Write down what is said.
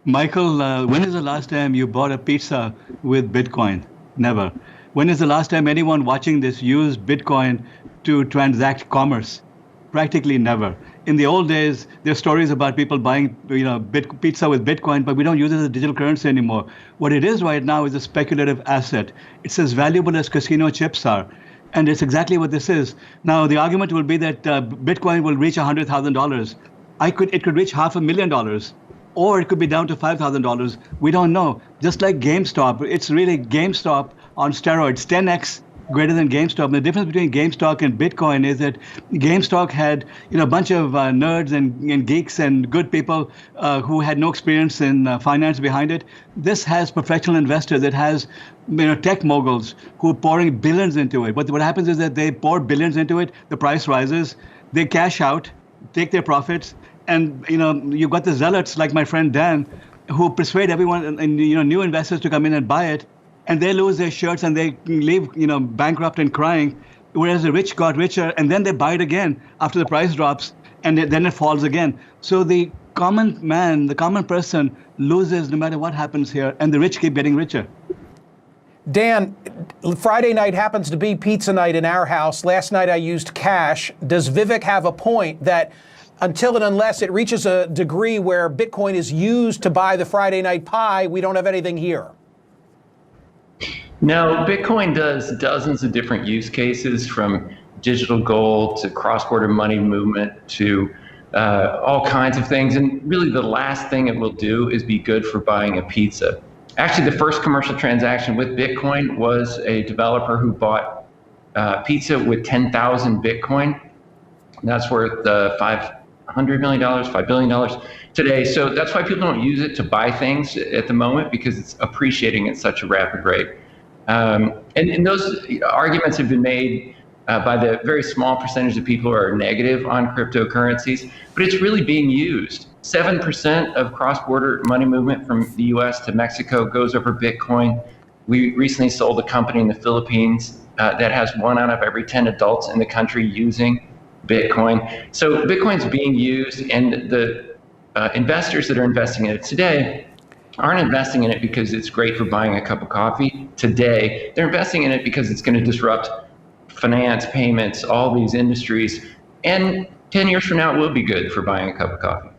Michael, when is the last time you bought a pizza with Bitcoin? Never. When is the last time anyone watching this used Bitcoin to transact commerce? Practically never. In the old days, there are stories about people buying, pizza with Bitcoin, but we don't use it as a digital currency anymore. What it is right now is a speculative asset. It's as valuable as casino chips are. And it's exactly what this is. Now, the argument will be that Bitcoin will reach $100,000. It could reach $500,000, or it could be down to $5,000. We don't know. Just like GameStop, it's really GameStop on steroids, 10x greater than GameStop. And the difference between GameStop and Bitcoin is that GameStop had a bunch of nerds and geeks and good people who had no experience in finance behind it. This has professional investors. It has tech moguls who are pouring billions into it. But what happens is that they pour billions into it, the price rises, they cash out, take their profits, and you've got the zealots like my friend Dan who persuade everyone and new investors to come in and buy it. And they lose their shirts and they leave, bankrupt and crying, whereas the rich got richer and then they buy it again after the price drops and then it falls again. So the common man, the common person loses no matter what happens here, and the rich keep getting richer. Dan, Friday night happens to be pizza night in our house. Last night I used cash. Does Vivek have a point that until and unless it reaches a degree where Bitcoin is used to buy the Friday night pie, we don't have anything here? No, Bitcoin does dozens of different use cases, from digital gold to cross-border money movement to all kinds of things. And really the last thing it will do is be good for buying a pizza. Actually, the first commercial transaction with Bitcoin was a developer who bought pizza with 10,000 Bitcoin. That's worth $500 million, $5 billion today. So that's why people don't use it to buy things at the moment, because it's appreciating at such a rapid rate. And those arguments have been made by the very small percentage of people who are negative on cryptocurrencies, but it's really being used. 7% of cross-border money movement from the US to Mexico goes over Bitcoin. We recently sold a company in the Philippines that has 1 out of every 10 adults in the country using Bitcoin. So Bitcoin's being used, and the investors that are investing in it today aren't investing in it because it's great for buying a cup of coffee today. They're investing in it because it's going to disrupt finance, payments, all these industries. And 10 years from now, it will be good for buying a cup of coffee.